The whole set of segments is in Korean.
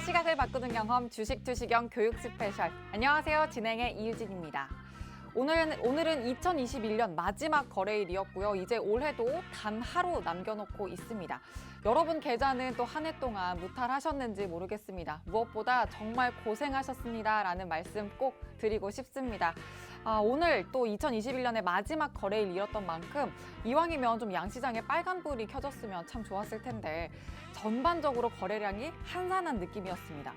시각을 바꾸는 경험 주식 투시경 교육 스페셜. 안녕하세요. 진행의 이유진입니다. 오늘은 2021년 마지막 거래일이었고요. 이제 올해도 단 하루 남겨놓고 있습니다. 여러분 계좌는 또 한 해 동안 무탈하셨는지 모르겠습니다. 무엇보다 정말 고생하셨습니다라는 말씀 꼭 드리고 싶습니다. 오늘 또 2021년의 마지막 거래일이었던 만큼 이왕이면 좀 양시장에 빨간불이 켜졌으면 참 좋았을 텐데 전반적으로 거래량이 한산한 느낌이었습니다.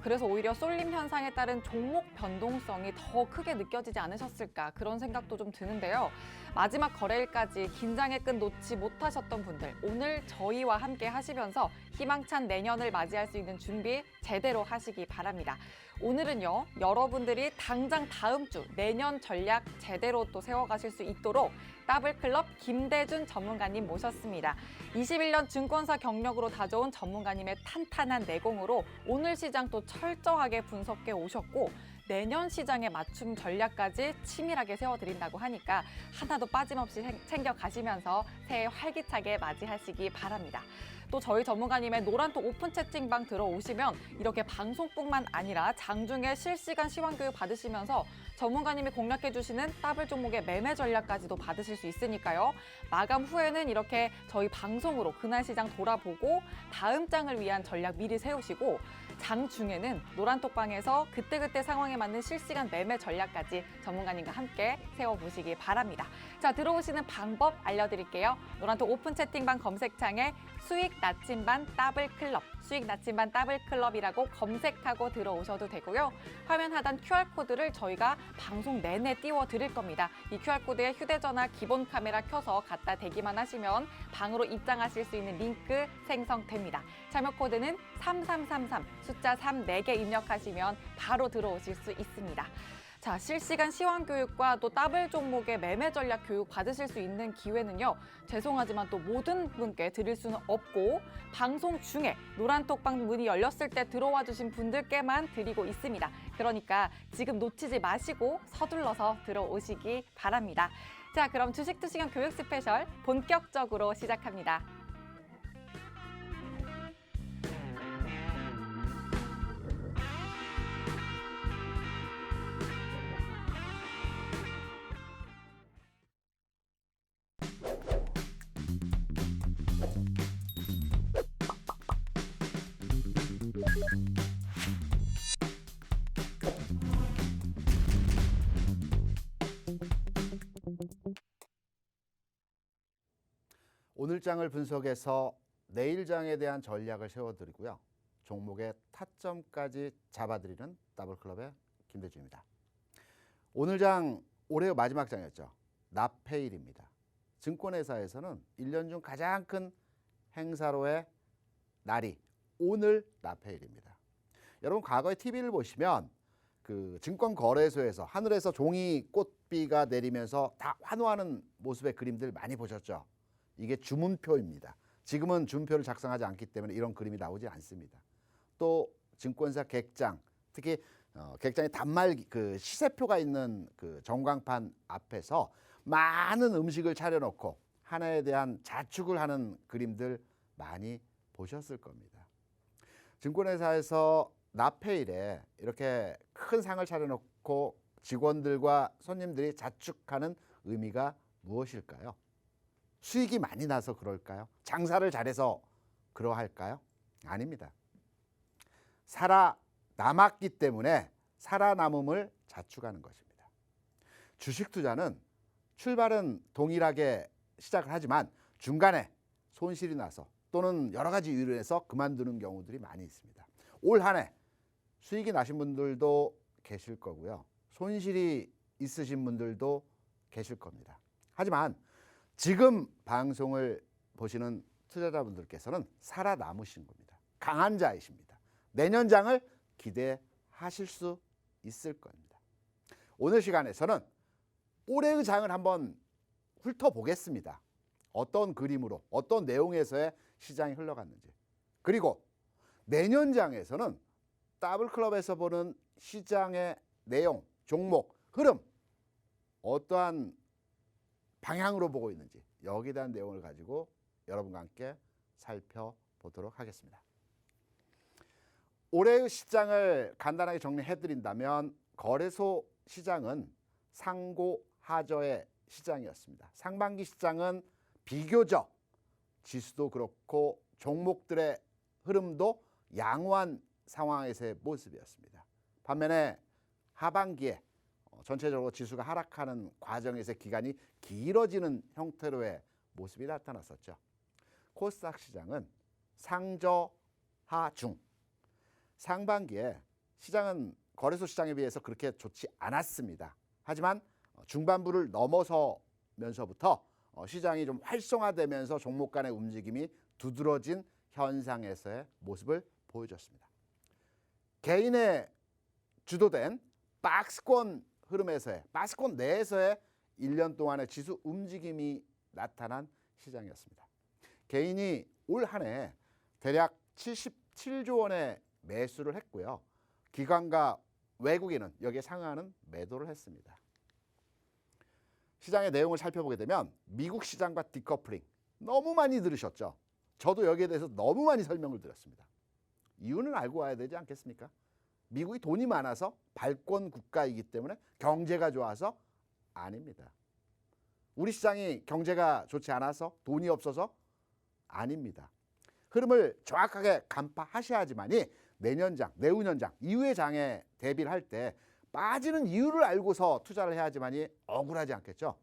그래서 오히려 쏠림 현상에 따른 종목 변동성이 더 크게 느껴지지 않으셨을까 그런 생각도 좀 드는데요. 마지막 거래일까지 긴장의 끈 놓지 못하셨던 분들, 오늘 저희와 함께 하시면서 희망찬 내년을 맞이할 수 있는 준비 제대로 하시기 바랍니다. 오늘은요, 여러분들이 당장 다음 주 내년 전략 제대로 또 세워가실 수 있도록 더블클럽 김대준 전문가님 모셨습니다. 21년 증권사 경력으로 다져온 전문가님의 탄탄한 내공으로 오늘 시장 또 철저하게 분석해 오셨고 내년 시장에 맞춤 전략까지 치밀하게 세워드린다고 하니까 하나도 빠짐없이 챙겨가시면서 새해 활기차게 맞이하시기 바랍니다. 또 저희 전문가님의 노란톡 오픈 채팅방 들어오시면 이렇게 방송뿐만 아니라 장중에 실시간 시황교육 받으시면서 전문가님이 공략해주시는 더블 종목의 매매 전략까지도 받으실 수 있으니까요. 마감 후에는 이렇게 저희 방송으로 그날 시장 돌아보고 다음 장을 위한 전략 미리 세우시고 장 중에는 노란톡방에서 그때그때 상황에 맞는 실시간 매매 전략까지 전문가님과 함께 세워보시기 바랍니다. 자, 들어오시는 방법 알려드릴게요. 노란톡 오픈 채팅방 검색창에 수익 나침반 더블클럽, 수익 나침반 더블클럽이라고 검색하고 들어오셔도 되고요. 화면 하단 QR코드를 저희가 방송 내내 띄워드릴 겁니다. 이 QR코드에 휴대전화 기본 카메라 켜서 갖다 대기만 하시면 방으로 입장하실 수 있는 링크 생성됩니다. 참여 코드는 3333, 숫자 3 4개 입력하시면 바로 들어오실 수 있습니다. 자, 실시간 시황교육과 또 더블 종목의 매매 전략 교육 받으실 수 있는 기회는요. 죄송하지만 또 모든 분께 드릴 수는 없고 방송 중에 노란톡방 문이 열렸을 때 들어와 주신 분들께만 드리고 있습니다. 그러니까 지금 놓치지 마시고 서둘러서 들어오시기 바랍니다. 자, 그럼 주식 투시경 교육 스페셜 본격적으로 시작합니다. 오늘 장을 분석해서 내일 장에 대한 전략을 세워드리고요. 종목의 타점까지 잡아드리는 더블클럽의 김대준입니다. 오늘 장 올해의 마지막 장이었죠. 납해일입니다. 증권회사에서는 1년 중 가장 큰 행사로의 날이 오늘 납해일입니다. 여러분 과거에 TV를 보시면 그 증권거래소에서 하늘에서 종이 꽃비가 내리면서 다 환호하는 모습의 그림들 많이 보셨죠? 이게 주문표입니다. 지금은 주문표를 작성하지 않기 때문에 이런 그림이 나오지 않습니다. 또 증권사 객장, 특히 객장에 단말 그 시세표가 있는 그 전광판 앞에서 많은 음식을 차려놓고 하나에 대한 자축을 하는 그림들 많이 보셨을 겁니다. 증권회사에서 납해일에 이렇게 큰 상을 차려놓고 직원들과 손님들이 자축하는 의미가 무엇일까요? 수익이 많이 나서 그럴까요? 장사를 잘해서 그러할까요? 아닙니다. 살아남았기 때문에 살아남음을 자축하는 것입니다. 주식 투자는 출발은 동일하게 시작을 하지만 중간에 손실이 나서 또는 여러 가지 이유로 해서 그만두는 경우들이 많이 있습니다. 올 한 해 수익이 나신 분들도 계실 거고요. 손실이 있으신 분들도 계실 겁니다. 하지만 지금 방송을 보시는 투자자분들께서는 살아남으신 겁니다. 강한 자이십니다. 내년 장을 기대하실 수 있을 겁니다. 오늘 시간에서는 올해의 장을 한번 훑어보겠습니다. 어떤 그림으로, 어떤 내용에서의 시장이 흘러갔는지. 그리고 내년 장에서는 더블클럽에서 보는 시장의 내용, 종목, 흐름, 어떠한 방향으로 보고 있는지 여기에 대한 내용을 가지고 여러분과 함께 살펴보도록 하겠습니다. 올해의 시장을 간단하게 정리해드린다면 거래소 시장은 상고하저의 시장이었습니다. 상반기 시장은 비교적 지수도 그렇고 종목들의 흐름도 양호한 상황에서의 모습이었습니다. 반면에 하반기에 전체적으로 지수가 하락하는 과정에서 기간이 길어지는 형태로의 모습이 나타났었죠. 코스닥 시장은 상저하중. 상반기에 시장은 거래소 시장에 비해서 그렇게 좋지 않았습니다. 하지만 중반부를 넘어서면서부터 시장이 좀 활성화되면서 종목 간의 움직임이 두드러진 현상에서의 모습을 보여줬습니다. 개인의 주도된 박스권 흐름에서의 박스권 내에서의 1년 동안의 지수 움직임이 나타난 시장이었습니다. 개인이 올 한 해 대략 77조 원의 매수를 했고요. 기관과 외국인은 여기에 상응하는 매도를 했습니다. 시장의 내용을 살펴보게 되면 미국 시장과 디커플링 너무 많이 들으셨죠? 저도 여기에 대해서 너무 많이 설명을 드렸습니다. 이유는 알고 와야 되지 않겠습니까? 미국이 돈이 많아서 발권 국가이기 때문에 경제가 좋아서 아닙니다. 우리 시장이 경제가 좋지 않아서 돈이 없어서 아닙니다. 흐름을 정확하게 간파하셔야지만이 내년장, 내후년장, 이후의 장에 대비를 할 때 빠지는 이유를 알고서 투자를 해야지만이 억울하지 않겠죠.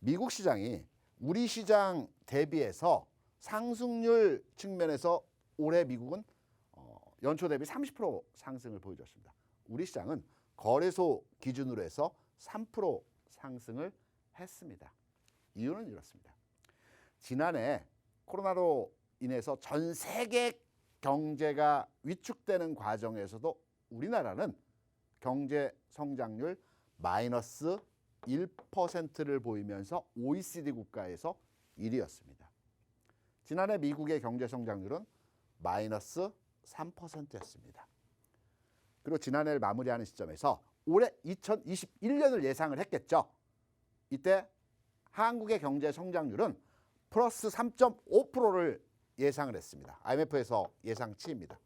미국 시장이 우리 시장 대비해서 상승률 측면에서 올해 미국은 연초 대비 30% 상승을 보여줬습니다. 우리 시장은 거래소 기준으로 해서 3% 상승을 했습니다. 이유는 이렇습니다. 지난해 코로나로 인해서 전 세계 경제가 위축되는 과정에서도 우리나라는 경제 성장률 마이너스 1%를 보이면서 OECD 국가에서 1위였습니다. 지난해 미국의 경제 성장률은 마이너스 3%였습니다. 그리고 지난해를 마무리하는 시점에서 올해 2021년을 예상을 했겠죠. 이때 한국의 경제 성장률은 플러스 3.5%를 예상을 했습니다. IMF에서 예상치입니다.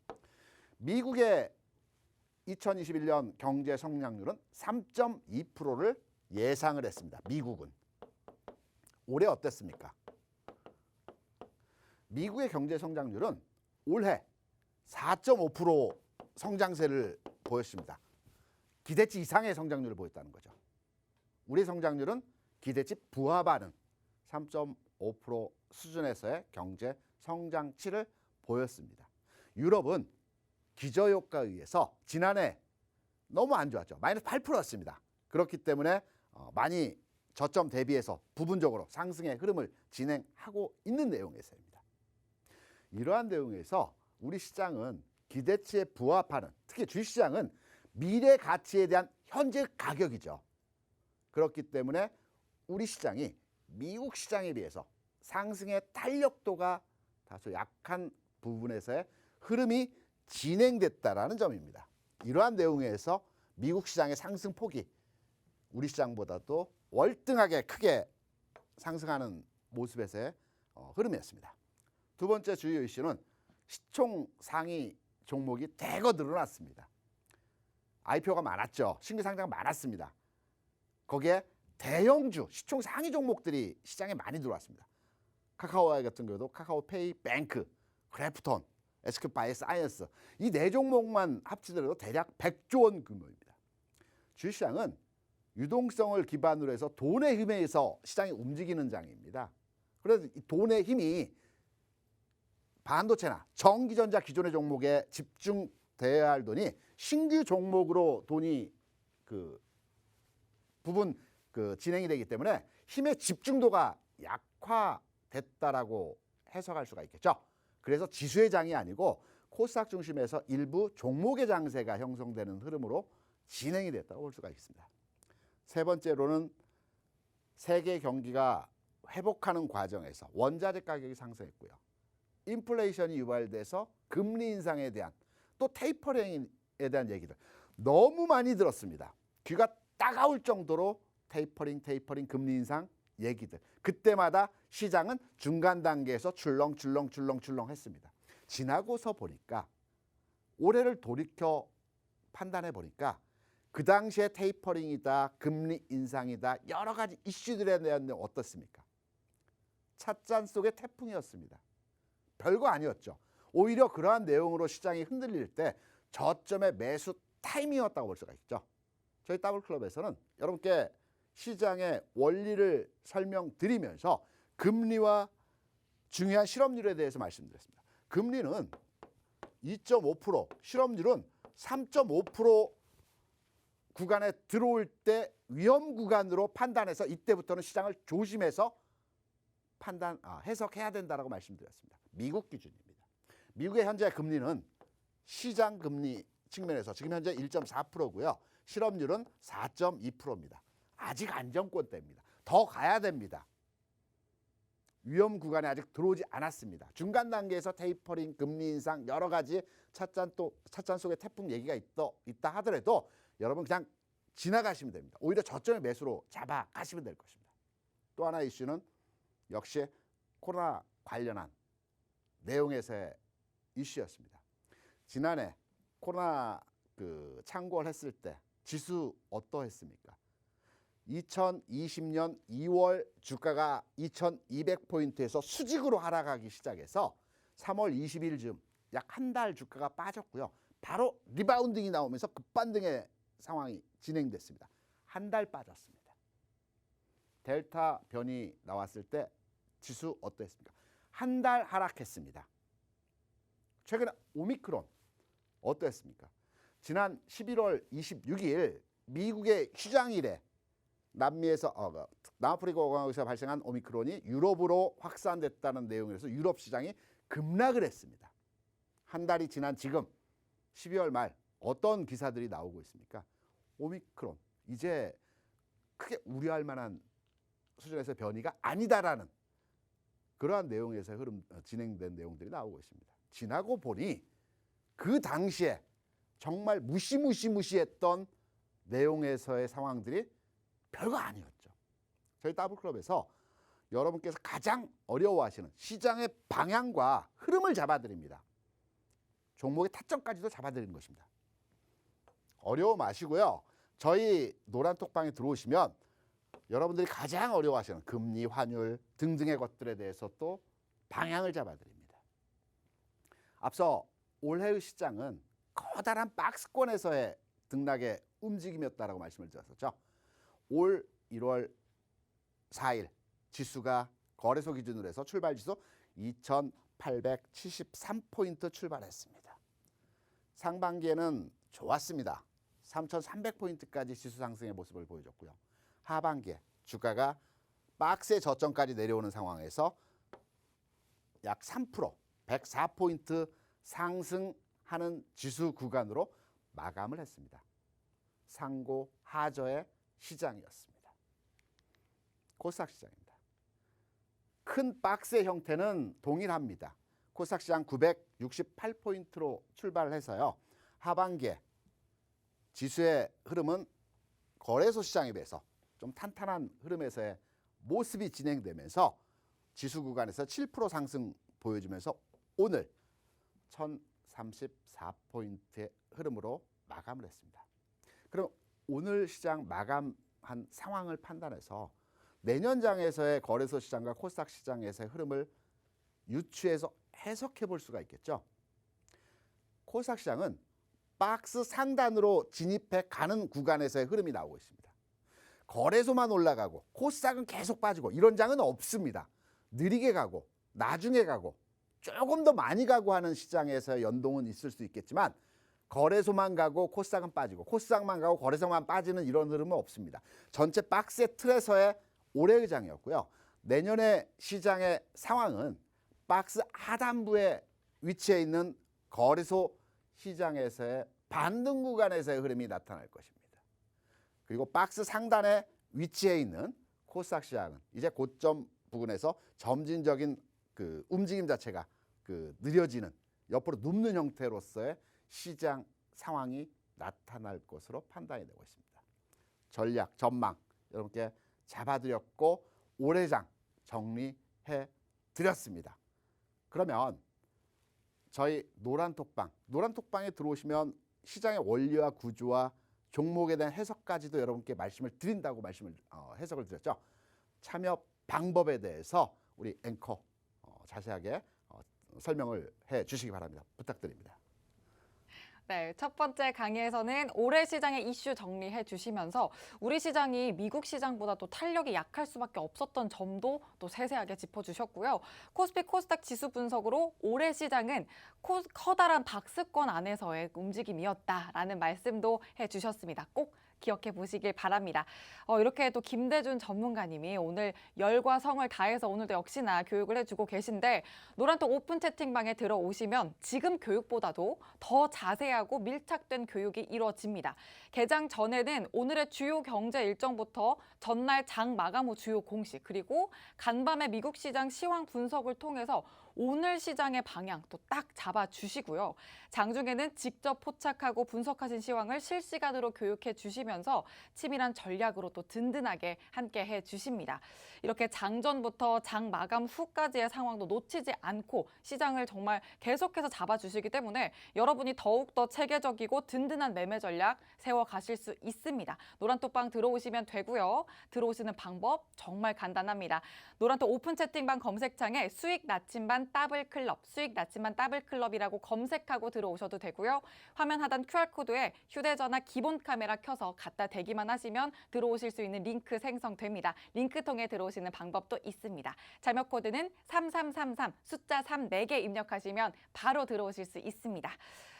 미국의 2021년 경제 성장률은 3.2%를 예상을 했습니다. 미국은. 올해 어땠습니까? 미국의 경제 성장률은 올해 4.5% 성장세를 보였습니다. 기대치 이상의 성장률을 보였다는 거죠. 우리 성장률은 기대치 부합하는 3.5% 수준에서의 경제 성장치를 보였습니다. 유럽은 기저효과에 의해서 지난해 너무 안 좋았죠. 마이너스 8%였습니다. 그렇기 때문에 많이 저점 대비해서 부분적으로 상승의 흐름을 진행하고 있는 내용에서입니다. 이러한 내용에서 우리 시장은 기대치에 부합하는, 특히 주식시장은 미래 가치에 대한 현재 가격이죠. 그렇기 때문에 우리 시장이 미국 시장에 비해서 상승의 탄력도가 다소 약한 부분에서의 흐름이 진행됐다라는 점입니다. 이러한 내용에서 미국 시장의 상승폭이 우리 시장보다도 월등하게 크게 상승하는 모습에서의 흐름이었습니다. 두 번째 주요 이슈는 시총 상위 종목이 대거 늘어났습니다. IPO가 많았죠. 신규 상장가 많았습니다. 거기에 대형주, 시총 상위 종목들이 시장에 많이 들어왔습니다. 카카오와이 같은 경우도 카카오페이, 뱅크, 그래프톤, SK 바이오사이언스 이 네 종목만 합치더라도 대략 100조 원 규모입니다. 주식시장은 유동성을 기반으로 해서 돈의 힘에 의해서 시장이 움직이는 장입니다. 그래서 이 돈의 힘이 반도체나 전기전자 기존의 종목에 집중돼야 할 돈이 신규 종목으로 돈이 부분 진행이 되기 때문에 힘의 집중도가 약화됐다라고 해석할 수가 있겠죠. 그래서 지수의 장이 아니고 코스닥 중심에서 일부 종목의 장세가 형성되는 흐름으로 진행이 됐다고 볼 수가 있습니다. 세 번째로는 세계 경기가 회복하는 과정에서 원자재 가격이 상승했고요. 인플레이션이 유발돼서 금리 인상에 대한 또 테이퍼링에 대한 얘기들 너무 많이 들었습니다. 귀가 따가울 정도로 테이퍼링 금리 인상 얘기들. 그때마다 시장은 중간 단계에서 출렁 했습니다. 지나고서 보니까 올해를 돌이켜 판단해 보니까 그 당시에 테이퍼링이다, 금리 인상이다, 여러 가지 이슈들에 대한 내용 어떻습니까? 찻잔 속의 태풍이었습니다. 별거 아니었죠. 오히려 그러한 내용으로 시장이 흔들릴 때 저점의 매수 타이밍이었다고 볼 수가 있죠. 저희 더블클럽에서는 여러분께 시장의 원리를 설명드리면서 금리와 중요한 실업률에 대해서 말씀드렸습니다. 금리는 2.5%, 실업률은 3.5% 구간에 들어올 때 위험 구간으로 판단해서 이때부터는 시장을 조심해서 해석해야 된다라고 말씀드렸습니다. 미국 기준입니다. 미국의 현재 금리는 시장 금리 측면에서 지금 현재 1.4%고요. 실업률은 4.2%입니다. 아직 안정권대입니다. 더 가야 됩니다. 위험 구간에 아직 들어오지 않았습니다. 중간 단계에서 테이퍼링, 금리 인상 여러 가지 찻잔 속의 태풍 얘기가 있다 하더라도 여러분 그냥 지나가시면 됩니다. 오히려 저점의 매수로 잡아가시면 될 것입니다. 또 하나의 이슈는 역시 코로나 관련한 내용에서의 이슈였습니다. 지난해 코로나 창궐 했을 때 지수 어떠했습니까? 2020년 2월 주가가 2200포인트에서 수직으로 하락하기 시작해서 3월 20일쯤 약 한 달 주가가 빠졌고요. 바로 리바운딩이 나오면서 급반등의 상황이 진행됐습니다. 한 달 빠졌습니다. 델타 변이 나왔을 때 지수 어떠했습니까? 한 달 하락했습니다. 최근에 오미크론 어떠했습니까? 지난 11월 26일 미국의 휴장일에 남아프리카 공화국에서 발생한 오미크론이 유럽으로 확산됐다는 내용에서 유럽 시장이 급락을 했습니다. 한 달이 지난 지금 12월 말 어떤 기사들이 나오고 있습니까? 오미크론 이제 크게 우려할 만한 수준에서 변이가 아니다라는 그러한 내용에서 진행된 내용들이 나오고 있습니다. 지나고 보니 그 당시에 정말 무시했던 내용에서의 상황들이 별거 아니었죠. 저희 더블클럽에서 여러분께서 가장 어려워하시는 시장의 방향과 흐름을 잡아드립니다. 종목의 타점까지도 잡아드리는 것입니다. 어려워 마시고요. 저희 노란톡방에 들어오시면 여러분들이 가장 어려워하시는 금리, 환율 등등의 것들에 대해서 또 방향을 잡아드립니다. 앞서 올해의 시장은 커다란 박스권에서의 등락의 움직임이었다라고 말씀을 드렸었죠. 올 1월 4일 지수가 거래소 기준으로 해서 출발지수 2873포인트 출발했습니다. 상반기에는 좋았습니다. 3300포인트까지 지수 상승의 모습을 보여줬고요. 하반기에 주가가 박스의 저점까지 내려오는 상황에서 약 3%, 104포인트 상승하는 지수 구간으로 마감을 했습니다. 상고 하저의 시장이었습니다. 코스닥 시장입니다. 큰 박스의 형태는 동일합니다. 코스닥 시장 968포인트로 출발해서요. 하반기에 지수의 흐름은 거래소 시장에 비해서 좀 탄탄한 흐름에서의 모습이 진행되면서 지수 구간에서 7% 상승 보여주면서 오늘 1034포인트의 흐름으로 마감을 했습니다. 그럼 오늘 시장 마감한 상황을 판단해서 내년장에서의 거래소 시장과 코스닥 시장에서의 흐름을 유추해서 해석해 볼 수가 있겠죠. 코스닥 시장은 박스 상단으로 진입해 가는 구간에서의 흐름이 나오고 있습니다. 거래소만 올라가고 코스닥은 계속 빠지고 이런 장은 없습니다. 느리게 가고 나중에 가고 조금 더 많이 가고 하는 시장에서의 연동은 있을 수 있겠지만 거래소만 가고 코스닥은 빠지고 코스닥만 가고 거래소만 빠지는 이런 흐름은 없습니다. 전체 박스의 틀에서의 올해의 장이었고요. 내년의 시장의 상황은 박스 하단부에 위치해 있는 거래소 시장에서의 반등 구간에서의 흐름이 나타날 것입니다. 그리고 박스 상단에 위치해 있는 코스닥 시장은 이제 고점 부근에서 점진적인 움직임 자체가 느려지는 옆으로 눕는 형태로서의 시장 상황이 나타날 것으로 판단이 되고 있습니다. 전략, 전망 여러분께 잡아드렸고 올해 장 정리해 드렸습니다. 그러면 저희 노란톡방에 들어오시면 시장의 원리와 구조와 종목에 대한 해석까지도 여러분께 말씀을 드린다고 해석을 드렸죠. 참여 방법에 대해서 우리 앵커 자세하게 설명을 해 주시기 바랍니다. 부탁드립니다. 네, 첫 번째 강의에서는 올해 시장의 이슈 정리해 주시면서 우리 시장이 미국 시장보다 또 탄력이 약할 수밖에 없었던 점도 또 세세하게 짚어주셨고요. 코스피 코스닥 지수 분석으로 올해 시장은 커다란 박스권 안에서의 움직임이었다라는 말씀도 해주셨습니다. 꼭 기억해 보시길 바랍니다. 이렇게 또 김대준 전문가님이 오늘 열과 성을 다해서 오늘도 역시나 교육을 해주고 계신데 노란톡 오픈 채팅방에 들어오시면 지금 교육보다도 더 자세하고 밀착된 교육이 이루어집니다. 개장 전에는 오늘의 주요 경제 일정부터 전날 장 마감 후 주요 공시 그리고 간밤에 미국 시장 시황 분석을 통해서 오늘 시장의 방향 또 딱 잡아주시고요. 장중에는 직접 포착하고 분석하신 시황을 실시간으로 교육해 주시면서 치밀한 전략으로 또 든든하게 함께 해 주십니다. 이렇게 장전부터 장 마감 후까지의 상황도 놓치지 않고 시장을 정말 계속해서 잡아주시기 때문에 여러분이 더욱더 체계적이고 든든한 매매 전략 세워가실 수 있습니다. 노란톡방 들어오시면 되고요. 들어오시는 방법 정말 간단합니다. 노란톡 오픈 채팅방 검색창에 수익 나침반 더블클럽, 수익 나침반 더블클럽이라고 검색하고 들어오셔도 되고요. 화면 하단 QR코드에 휴대전화 기본 카메라 켜서 갖다 대기만 하시면 들어오실 수 있는 링크 생성됩니다. 링크 통해 들어오시는 방법도 있습니다. 참여 코드는 3333 숫자 3 4개 입력하시면 바로 들어오실 수 있습니다.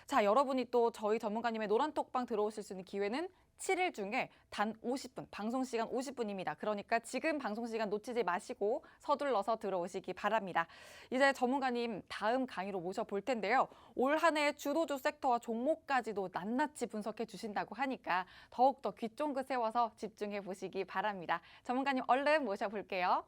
자, 여러분이 또 저희 전문가님의 노란톡방 들어오실 수 있는 기회는 7일 중에 단 50분, 방송 시간 50분입니다. 그러니까 지금 방송 시간 놓치지 마시고 서둘러서 들어오시기 바랍니다. 이제 전문가님 다음 강의로 모셔볼 텐데요. 올 한 해의 주도주 섹터와 종목까지도 낱낱이 분석해 주신다고 하니까 더욱더 귀 쫑긋 세워서 집중해 보시기 바랍니다. 전문가님 얼른 모셔볼게요.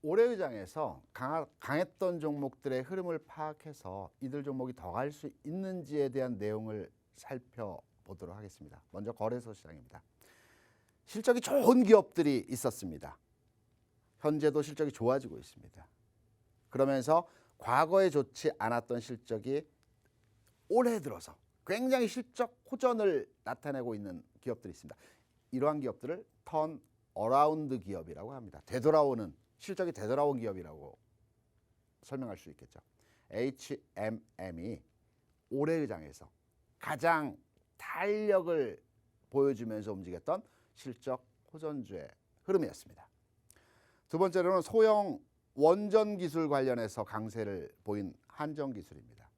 올해 의장에서 강했던 종목들의 흐름을 파악해서 이들 종목이 더 갈 수 있는지에 대한 내용을 살펴보도록 하겠습니다. 먼저 거래소 시장입니다. 실적이 좋은 기업들이 있었습니다. 현재도 실적이 좋아지고 있습니다. 그러면서 과거에 좋지 않았던 실적이 올해 들어서 굉장히 실적 호전을 나타내고 있는 기업들이 있습니다. 이러한 기업들을 턴 어라운드 기업이라고 합니다. 실적이 되돌아온 기업이라고 설명할 수 있겠죠. HMM이 올해 의장에서 가장 탄력을 보여주면서 움직였던 실적 호전주의 흐름이었습니다. 두 번째로는 소형 원전 기술 관련해서 강세를 보인 한정기술입니다.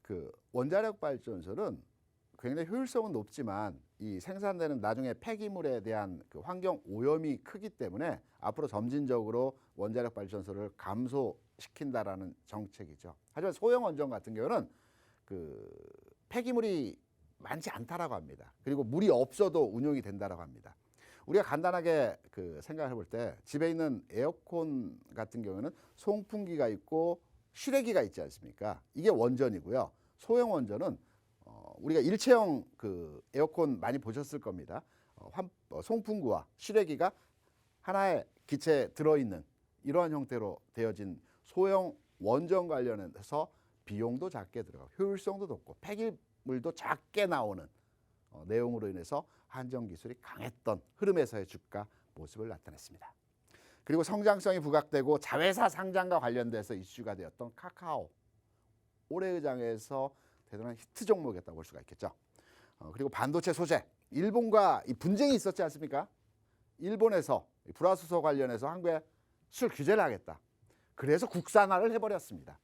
그 원자력 발전소는 굉장히 효율성은 높지만 이 생산되는 나중에 폐기물에 대한 그 환경 오염이 크기 때문에 앞으로 점진적으로 원자력 발전소를 감소시킨다라는 정책이죠. 하지만 소형 원전 같은 경우는 그 폐기물이 많지 않다라고 합니다. 그리고 물이 없어도 운용이 된다라고 합니다. 우리가 간단하게 그 생각해 볼 때 집에 있는 에어컨 같은 경우는 송풍기가 있고 실외기가 있지 않습니까? 이게 원전이고요. 소형 원전은 우리가 일체형 그 에어컨 많이 보셨을 겁니다. 송풍구와 실외기가 하나의 기체에 들어있는 이러한 형태로 되어진 소형 원전 관련해서 비용도 작게 들어가고 효율성도 높고 폐기물도 작게 나오는 내용으로 인해서 한정기술이 강했던 흐름에서의 주가 모습을 나타냈습니다. 그리고 성장성이 부각되고 자회사 상장과 관련돼서 이슈가 되었던 카카오. 올해 의장에서 대단한 히트 종목이었다고 볼 수가 있겠죠. 그리고 반도체 소재, 일본과 이 분쟁이 있었지 않습니까? 일본에서 불화수소 관련해서 한국에 수출 규제를 하겠다. 그래서 국산화를 해버렸습니다.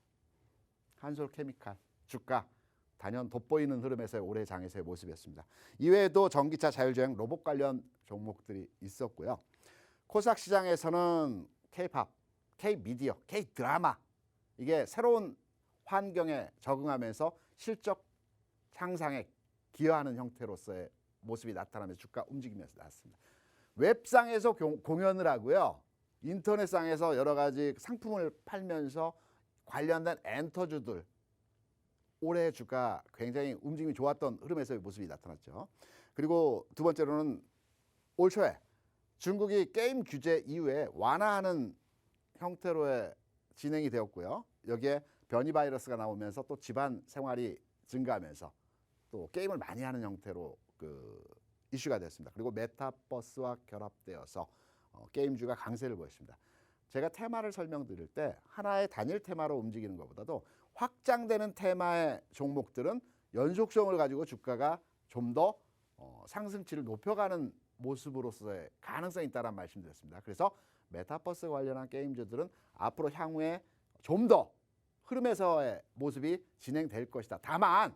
한솔케미칼 주가 단연 돋보이는 흐름에서의 올해 장에서의 모습이었습니다. 이외에도 전기차, 자율주행, 로봇 관련 종목들이 있었고요. 코스닥 시장에서는 K-팝, K-미디어, K-드라마 이게 새로운 환경에 적응하면서 실적 향상에 기여하는 형태로서의 모습이 나타나면서 주가 움직이면서 나왔습니다. 웹상에서 공연을 하고요. 인터넷상에서 여러 가지 상품을 팔면서 관련된 엔터주들 올해 주가 굉장히 움직임이 좋았던 흐름에서의 모습이 나타났죠. 그리고 두 번째로는 올 초에 중국이 게임 규제 이후에 완화하는 형태로의 진행이 되었고요. 여기에 변이 바이러스가 나오면서 또 집안 생활이 증가하면서 또 게임을 많이 하는 형태로 그 이슈가 됐습니다. 그리고 메타버스와 결합되어서 게임주가 강세를 보였습니다. 제가 테마를 설명드릴 때 하나의 단일 테마로 움직이는 것보다도 확장되는 테마의 종목들은 연속성을 가지고 주가가 좀 더 상승치를 높여가는 모습으로서의 가능성이 있다는 말씀드렸습니다. 그래서 메타버스 관련한 게임주들은 앞으로 향후에 좀 더 흐름에서의 모습이 진행될 것이다. 다만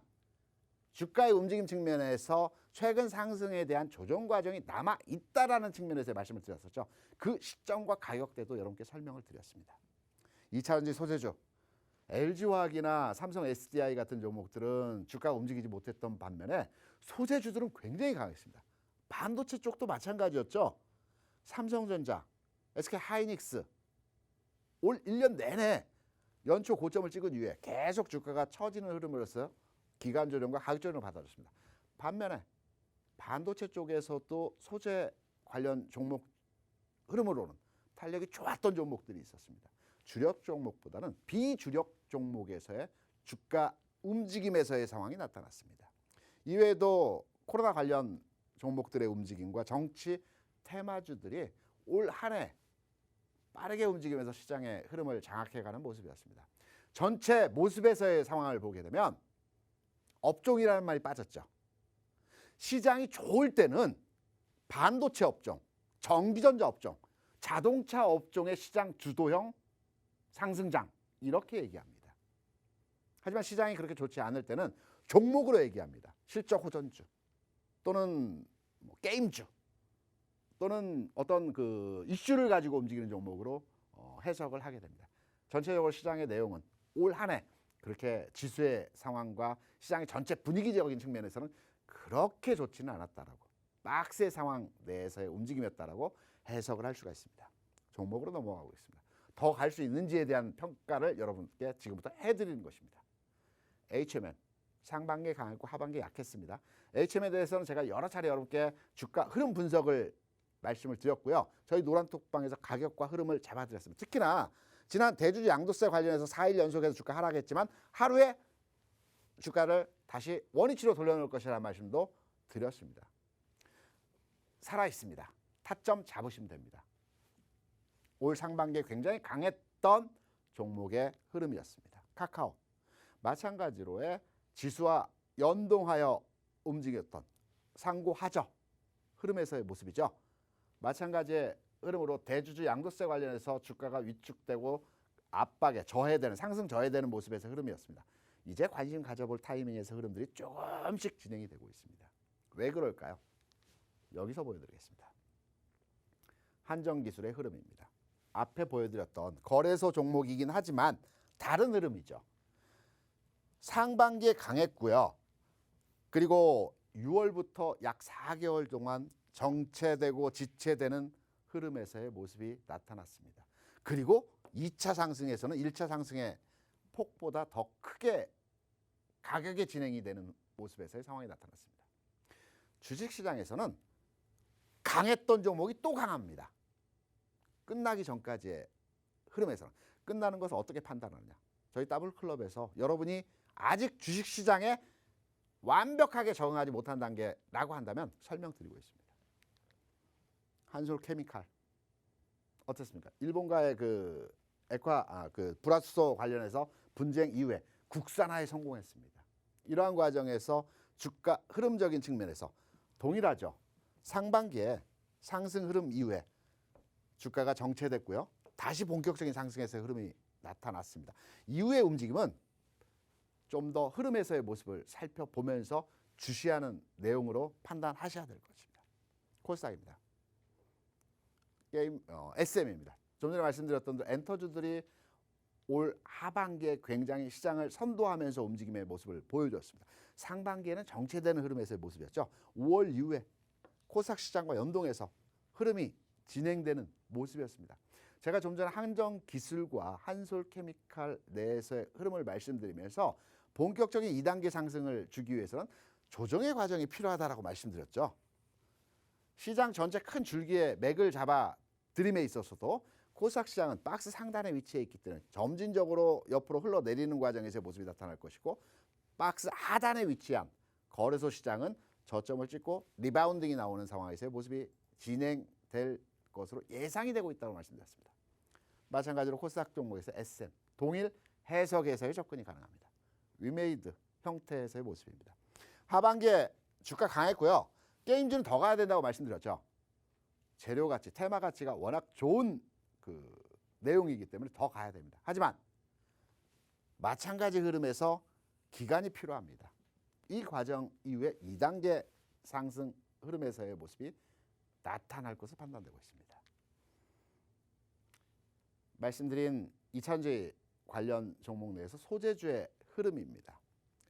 주가의 움직임 측면에서 최근 상승에 대한 조정 과정이 남아 있다라는 측면에서 말씀을 드렸었죠. 그 시점과 가격대도 여러분께 설명을 드렸습니다. 2차전지 소재주 LG화학이나 삼성 SDI 같은 종목들은 주가가 움직이지 못했던 반면에 소재주들은 굉장히 강했습니다. 반도체 쪽도 마찬가지였죠. 삼성전자, SK하이닉스 올 1년 내내 연초 고점을 찍은 이후에 계속 주가가 처지는 흐름으로서 기간 조정과 가격 조정을 받아줬습니다. 반면에 반도체 쪽에서도 소재 관련 종목 흐름으로는 탄력이 좋았던 종목들이 있었습니다. 주력 종목보다는 비주력 종목에서의 주가 움직임에서의 상황이 나타났습니다. 이외에도 코로나 관련 종목들의 움직임과 정치 테마주들이 올 한 해 빠르게 움직이면서 시장의 흐름을 장악해가는 모습이었습니다. 전체 모습에서의 상황을 보게 되면 업종이라는 말이 빠졌죠. 시장이 좋을 때는 반도체 업종, 전기전자 업종, 자동차 업종의 시장 주도형 상승장 이렇게 얘기합니다. 하지만 시장이 그렇게 좋지 않을 때는 종목으로 얘기합니다. 실적 호전주 또는 게임주 또는 어떤 그 이슈를 가지고 움직이는 종목으로 해석을 하게 됩니다. 전체적으로 시장의 내용은 올 한 해 그렇게 지수의 상황과 시장의 전체 분위기적인 측면에서는 그렇게 좋지는 않았다라고 박스의 상황 내에서의 움직임이었다라고 해석을 할 수가 있습니다. 종목으로 넘어가고 있습니다. 더 갈 수 있는지에 대한 평가를 여러분께 지금부터 해드리는 것입니다. HMM 상반기에 강했고 하반기에 약했습니다. HM에 대해서는 제가 여러 차례 여러분께 주가 흐름 분석을 말씀을 드렸고요. 저희 노란톡방에서 가격과 흐름을 잡아드렸습니다. 특히나 지난 대주주 양도세 관련해서 4일 연속해서 주가 하락했지만 하루에 주가를 다시 원위치로 돌려놓을 것이라는 말씀도 드렸습니다. 살아있습니다. 타점 잡으시면 됩니다. 올 상반기에 굉장히 강했던 종목의 흐름이었습니다. 카카오 마찬가지로의 지수와 연동하여 움직였던 상고하저 흐름에서의 모습이죠. 마찬가지의 흐름으로 대주주 양도세 관련해서 주가가 위축되고 압박에 저해되는 상승 저해되는 모습에서 흐름이었습니다. 이제 관심 가져볼 타이밍에서 흐름들이 조금씩 진행이 되고 있습니다. 왜 그럴까요? 여기서 보여드리겠습니다. 한정기술의 흐름입니다. 앞에 보여드렸던 거래소 종목이긴 하지만 다른 흐름이죠. 상반기에 강했고요. 그리고 6월부터 약 4개월 동안 정체되고 지체되는 흐름에서의 모습이 나타났습니다. 그리고 2차 상승에서는 1차 상승의 폭보다 더 크게 가격의 진행이 되는 모습에서의 상황이 나타났습니다. 주식시장에서는 강했던 종목이 또 강합니다. 끝나기 전까지의 흐름에서는 끝나는 것을 어떻게 판단하느냐. 저희 더블클럽에서 여러분이 아직 주식시장에 완벽하게 적응하지 못한 단계라고 한다면 설명드리고 있습니다. 한솔케미칼 어떻습니까? 일본과의 그 불화수소 관련해서 분쟁 이후에 국산화에 성공했습니다. 이러한 과정에서 주가 흐름적인 측면에서 동일하죠. 상반기에 상승 흐름 이후에 주가가 정체됐고요. 다시 본격적인 상승에서의 흐름이 나타났습니다. 이후의 움직임은 좀 더 흐름에서의 모습을 살펴보면서 주시하는 내용으로 판단하셔야 될 것입니다. 코스닥입니다. 게임 SM입니다. 좀 전에 말씀드렸던 엔터주들이 올 하반기에 굉장히 시장을 선도하면서 움직임의 모습을 보여줬습니다. 상반기에는 정체되는 흐름에서의 모습이었죠. 5월 이후에 코스닥 시장과 연동해서 흐름이 진행되는 모습이었습니다. 제가 좀 전에 한정기술과 한솔케미칼 내에서의 흐름을 말씀드리면서 본격적인 2단계 상승을 주기 위해서는 조정의 과정이 필요하다라고 말씀드렸죠. 시장 전체 큰 줄기에 맥을 잡아 드림에 있어서도 코스닥 시장은 박스 상단에 위치해 있기 때문에 점진적으로 옆으로 흘러내리는 과정에서의 모습이 나타날 것이고 박스 하단에 위치한 거래소 시장은 저점을 찍고 리바운딩이 나오는 상황에서의 모습이 진행될 것으로 예상이 되고 있다고 말씀드렸습니다. 마찬가지로 코스닥 종목에서 SM, 동일 해석에서의 접근이 가능합니다. 위메이드 형태에서의 모습입니다. 하반기에 주가 강했고요. 게임주는 더 가야 된다고 말씀드렸죠. 재료 가치, 테마 가치가 워낙 좋은 그 내용이기 때문에 더 가야 됩니다. 하지만 마찬가지 흐름에서 기간이 필요합니다. 이 과정 이후에 2단계 상승 흐름에서의 모습이 나타날 것으로 판단되고 있습니다. 말씀드린 2차전지 관련 종목 내에서 소재주의 흐름입니다.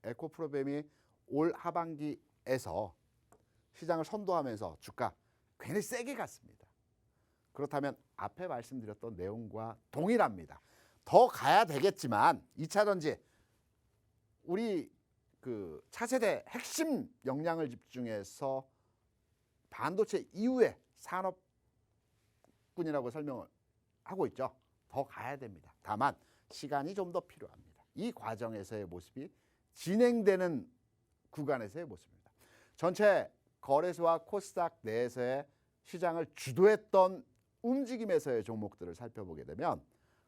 에코프로뱀이 올 하반기에서 시장을 선도하면서 주가 굉장히 세게 갔습니다. 그렇다면 앞에 말씀드렸던 내용과 동일합니다. 더 가야 되겠지만 2차전지 우리 그 차세대 핵심 역량을 집중해서 반도체 이후의 산업군이라고 설명을 하고 있죠. 더 가야 됩니다. 다만 시간이 좀 더 필요합니다. 이 과정에서의 모습이 진행되는 구간에서의 모습입니다. 전체 거래소와 코스닥 내에서의 시장을 주도했던 움직임에서의 종목들을 살펴보게 되면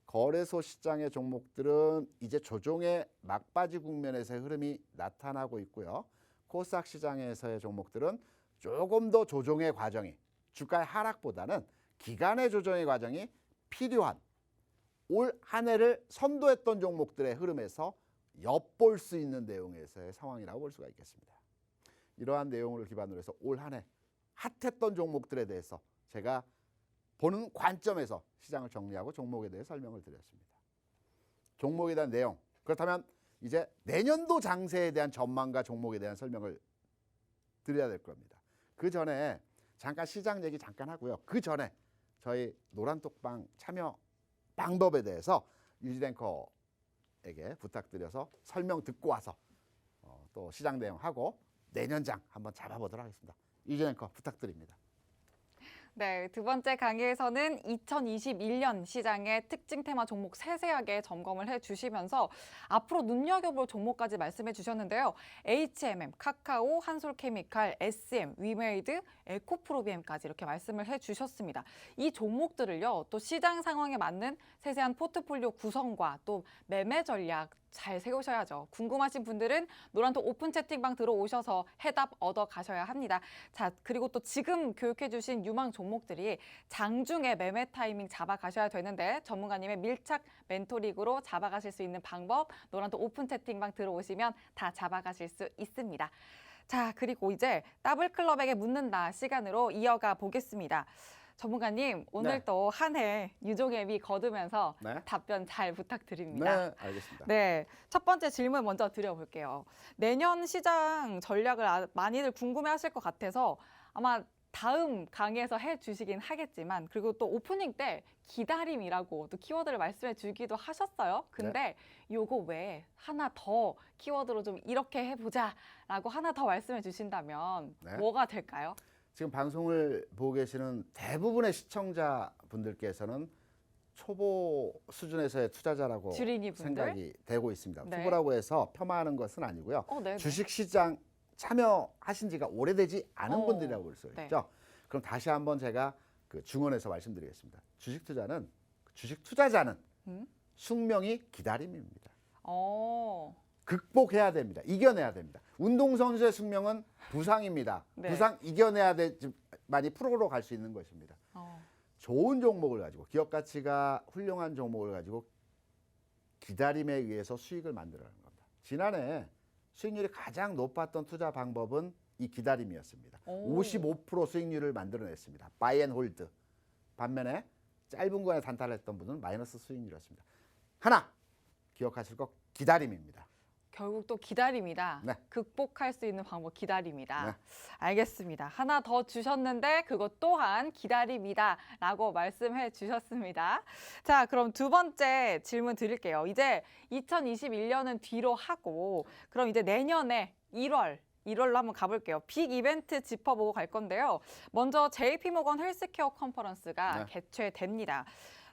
거래소 시장의 종목들은 이제 조정의 막바지 국면에서의 흐름이 나타나고 있고요. 코스닥 시장에서의 종목들은 조금 더 조정의 과정이 주가의 하락보다는 기간의 조정의 과정이 필요한 올 한 해를 선도했던 종목들의 흐름에서 엿볼 수 있는 내용에서의 상황이라고 볼 수가 있겠습니다. 이러한 내용을 기반으로 해서 올 한 해 핫했던 종목들에 대해서 제가 보는 관점에서 시장을 정리하고 종목에 대해 설명을 드렸습니다. 종목에 대한 내용, 그렇다면 이제 내년도 장세에 대한 전망과 종목에 대한 설명을 드려야 될 겁니다. 그 전에 잠깐 시장 얘기 잠깐 하고요. 그 전에 저희 노란톡방 참여 방법에 대해서 유진 앵커에게 부탁드려서 설명 듣고 와서 또 시장 내용하고 내년장 한번 잡아보도록 하겠습니다. 유진 앵커 부탁드립니다. 네, 두 번째 강의에서는 2021년 시장의 특징 테마 종목 세세하게 점검을 해주시면서 앞으로 눈여겨볼 종목까지 말씀해 주셨는데요. HMM, 카카오, 한솔케미칼, SM, 위메이드, 에코프로비엠까지 이렇게 말씀을 해주셨습니다. 이 종목들을요, 또 시장 상황에 맞는 세세한 포트폴리오 구성과 또 매매 전략 잘 세우셔야죠. 궁금하신 분들은 노란톡 오픈 채팅방 들어오셔서 해답 얻어 가셔야 합니다. 자, 그리고 또 지금 교육해 주신 유망 종목들이 장중에 매매 타이밍 잡아가셔야 되는데 전문가님의 밀착 멘토링으로 잡아가실 수 있는 방법 노란톡 오픈 채팅방 들어오시면 다 잡아가실 수 있습니다. 자, 그리고 이제 더블클럽에게 묻는다 시간으로 이어가 보겠습니다. 전문가님, 오늘 네. 또 한 해 유종의 거두면서 네. 답변 잘 부탁드립니다. 네, 알겠습니다. 네, 첫 번째 질문 먼저 드려볼게요. 내년 시장 전략을 많이들 궁금해하실 것 같아서 아마 다음 강의에서 해주시긴 하겠지만 그리고 또 오프닝 때 기다림이라고 또 키워드를 말씀해 주기도 하셨어요. 근데 요거 외에 하나 더 키워드로 좀 이렇게 해보자라고 하나 더 말씀해 주신다면 네. 뭐가 될까요? 지금 방송을 보고 계시는 대부분의 시청자분들께서는 초보 수준에서의 투자자라고 주린이 분들? 생각이 되고 있습니다. 네. 초보라고 해서 폄하하는 것은 아니고요. 네. 주식시장 참여하신 지가 오래되지 않은 분들이라고 볼 수 네. 있죠. 그럼 다시 한번 제가 그 중원에서 말씀드리겠습니다. 주식 투자자는 숙명이 기다림입니다. 극복해야 됩니다. 이겨내야 됩니다. 운동선수의 숙명은 부상입니다. 네. 부상 이겨내야 많이 프로로 갈 수 있는 것입니다. 좋은 종목을 가지고 기업 가치가 훌륭한 종목을 가지고 기다림에 의해서 수익을 만들어가는 겁니다. 지난해 수익률이 가장 높았던 투자 방법은 이 기다림이었습니다. 55% 수익률을 만들어냈습니다. 바이 앤 홀드. 반면에 짧은 거에 단타했던 분은 마이너스 수익률이었습니다. 하나 기억하실 것 기다림입니다. 결국 또 기다림이다. 네. 극복할 수 있는 방법 기다림이다. 네. 알겠습니다. 하나 더 주셨는데 그것 또한 기다림이다라고 말씀해 주셨습니다. 자, 그럼 두 번째 질문 드릴게요. 이제 2021년은 뒤로 하고 그럼 이제 내년에 1월로 한번 가볼게요. 빅 이벤트 짚어보고 갈 건데요. 먼저 JP모건 헬스케어 컨퍼런스가 네. 개최됩니다.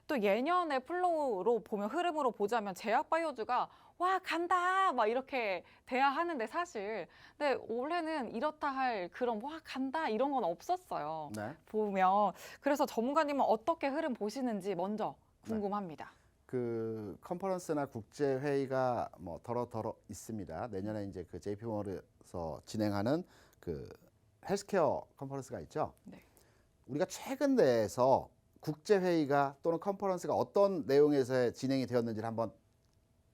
또 예년의 플로우로 보면 흐름으로 보자면 제약바이오주가 와 간다 막 이렇게 돼야 하는데 사실 근데 올해는 이렇다 할 그런 와 간다 이런 건 없었어요. 네. 보면 그래서 전문가님은 어떻게 흐름 보시는지 먼저 궁금합니다. 그 컨퍼런스나 국제 회의가 뭐 더러 있습니다. 내년에 이제 그 JP모건에서 진행하는 그 헬스케어 컨퍼런스가 있죠. 네. 우리가 최근 내에서 국제 회의가 또는 컨퍼런스가 어떤 내용에서 진행이 되었는지를 한번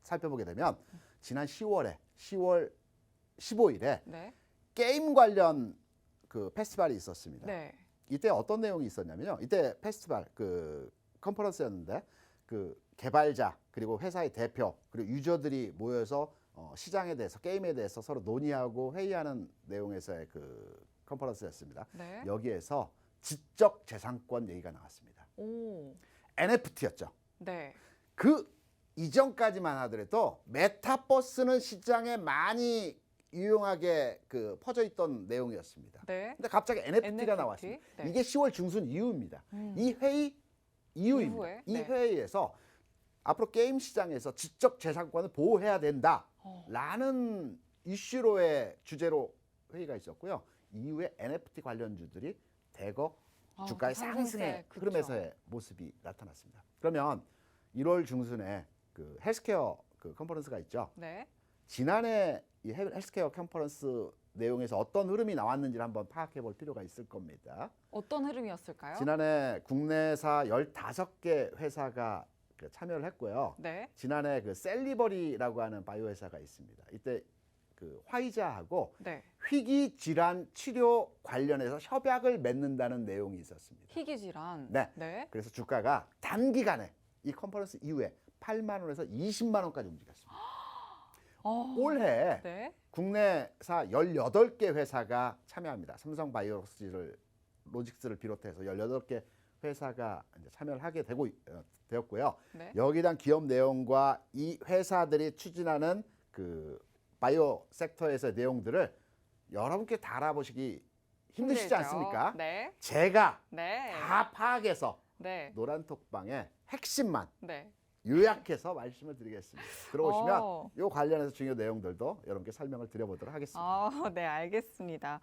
살펴보게 되면 지난 10월 15일에 네. 게임 관련 그 페스티벌이 있었습니다. 네. 이때 어떤 내용이 있었냐면요. 이때 페스티벌 그 컨퍼런스였는데 그 개발자 그리고 회사의 대표 그리고 유저들이 모여서 시장에 대해서 게임에 대해서 서로 논의하고 회의하는 내용에서의 그 컨퍼런스였습니다. 네. 여기에서 지적 재산권 얘기가 나왔습니다. 오. NFT였죠. 네. 그 이전까지만 하더라도 메타버스는 시장에 많이 유용하게 그 퍼져 있던 내용이었습니다. 네. 근데 갑자기 NFT가 NFT? 나왔습니다. 네. 이게 10월 중순 이후입니다. 이 회의 이후입니다. 이후에? 이 네. 회의에서 앞으로 게임 시장에서 지적 재산권을 보호해야 된다라는 이슈로의 주제로 회의가 있었고요. 이후에 NFT 관련주들이 대거 주가의 상승의 그쵸. 흐름에서의 모습이 나타났습니다. 그러면 1월 중순에 그 헬스케어 그 컨퍼런스가 있죠. 네. 지난해 이 헬스케어 컨퍼런스 내용에서 어떤 흐름이 나왔는지를 한번 파악해 볼 필요가 있을 겁니다. 어떤 흐름이었을까요? 지난해 국내사 15개 회사가 그 참여를 했고요. 네. 지난해 그 셀리버리라고 하는 바이오 회사가 있습니다. 이때 그 화이자하고 네. 희귀 질환 치료 관련해서 협약을 맺는다는 내용이 있었습니다. 희귀 질환. 네. 네. 그래서 주가가 단기간에 이 컨퍼런스 이후에 8만 원에서 20만 원까지 움직였습니다. 올해 네. 국내사 18개 회사가 참여합니다. 삼성 바이오로직스를 비롯해서 18개 회사가 이제 참여를 하게 되었고요. 네. 여기에 대한 기업 내용과 이 회사들이 추진하는 그 바이오 섹터에서의 내용들을 여러분께 다 알아보시기 힘드시지 힘들죠. 않습니까? 네. 제가 네. 다 파악해서 네. 노란톡방의 핵심만 네. 요약해서 말씀을 드리겠습니다. 들어오시면 어. 이 관련해서 중요한 내용들도 여러분께 설명을 드려보도록 하겠습니다. 네, 알겠습니다.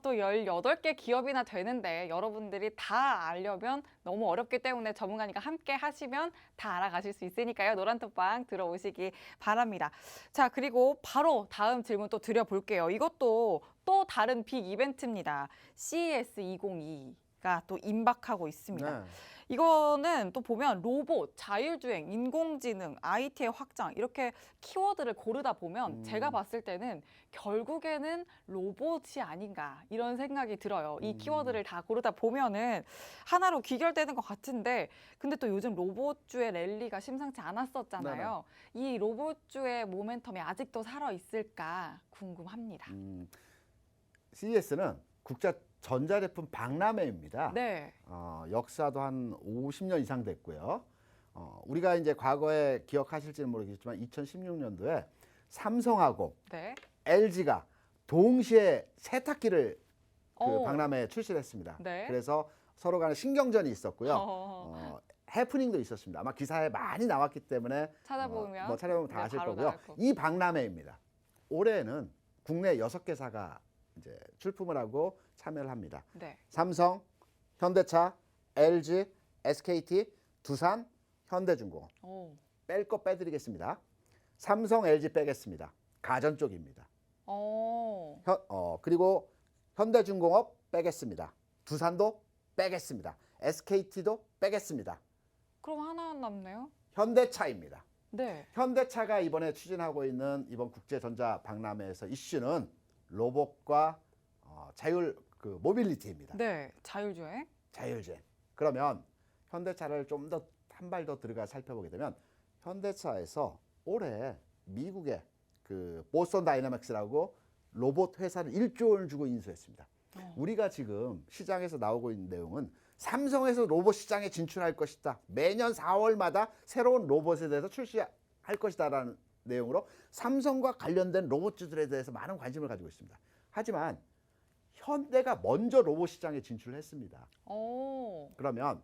또 18개 기업이나 되는데 여러분들이 다 알려면 너무 어렵기 때문에 전문가니까 함께 하시면 다 알아가실 수 있으니까요. 노란톡방 들어오시기 바랍니다. 자, 그리고 바로 다음 질문 또 드려볼게요. 이것도 또 다른 빅 이벤트입니다. CES 2022가 또 임박하고 있습니다. 네. 이거는 또 보면 로봇, 자율주행, 인공지능, IT의 확장 이렇게 키워드를 고르다 보면 제가 봤을 때는 결국에는 로봇이 아닌가 이런 생각이 들어요. 이 키워드를 다 고르다 보면은 하나로 귀결되는 것 같은데 근데 또 요즘 로봇주의 랠리가 심상치 않았었잖아요. 이 로봇주의 모멘텀이 아직도 살아있을까 궁금합니다. CES는 국제 전자제품 박람회입니다. 네. 역사도 한 50년 이상 됐고요. 우리가 이제 과거에 기억하실지는 모르겠지만 2016년도에 삼성하고 네. LG가 동시에 세탁기를 그 오. 박람회에 출시를 했습니다. 네. 그래서 서로 간에 신경전이 있었고요. 어. 해프닝도 있었습니다. 아마 기사에 많이 나왔기 때문에 찾아보면 뭐 찾아보면 다 네, 아실 바로 거고요. 나올 거고. 이 박람회입니다. 올해는 국내 6개사가 이제 출품을 하고 참여를 합니다. 네. 삼성, 현대차, LG, SKT, 두산, 현대중공업. 오. 뺄 거 빼드리겠습니다. 삼성, LG 빼겠습니다. 가전 쪽입니다. 그리고 현대중공업 빼겠습니다. 두산도 빼겠습니다. SKT도 빼겠습니다. 그럼 하나 남네요. 현대차입니다. 네. 현대차가 이번에 추진하고 있는 이번 국제전자 박람회에서 이슈는 로봇과 자율 그 모빌리티입니다. 네. 자율주행. 자율주행. 그러면 현대차를 좀 더 한 발 더 들어가 살펴보게 되면 현대차에서 올해 미국의 그 보스턴 다이나믹스라고 로봇 회사를 1조 원을 주고 인수했습니다. 우리가 지금 시장에서 나오고 있는 내용은 삼성에서 로봇 시장에 진출할 것이다. 매년 4월마다 새로운 로봇에 대해서 출시할 것이다라는 내용으로 삼성과 관련된 로봇주들에 대해서 많은 관심을 가지고 있습니다. 하지만 현대가 먼저 로봇 시장에 진출을 했습니다. 오. 그러면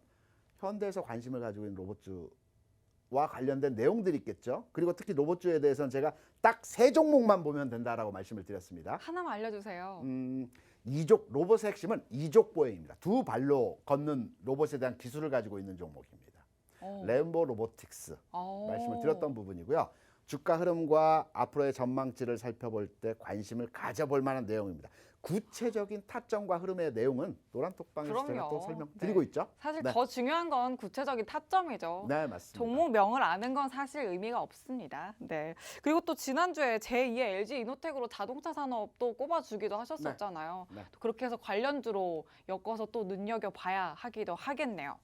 현대에서 관심을 가지고 있는 로봇주와 관련된 내용들이 있겠죠. 그리고 특히 로봇주에 대해서는 제가 딱 3종목만 보면 된다라고 말씀을 드렸습니다. 하나만 알려주세요. 로봇의 핵심은 이족 보행입니다. 두 발로 걷는 로봇에 대한 기술을 가지고 있는 종목입니다. 램보 로보틱스 말씀을 드렸던 부분이고요. 주가 흐름과 앞으로의 전망치를 살펴볼 때 관심을 가져볼 만한 내용입니다. 구체적인 타점과 흐름의 내용은 노란 톡방에서 제가 또 설명드리고 있죠. 사실 네. 더 중요한 건 구체적인 타점이죠. 네, 맞습니다. 종목명을 아는 건 사실 의미가 없습니다. 네. 그리고 또 지난주에 제2의 LG 이노텍으로 자동차 산업도 꼽아주기도 하셨었잖아요. 네. 또 그렇게 해서 관련주로 엮어서 또 눈여겨봐야 하기도 하겠네요.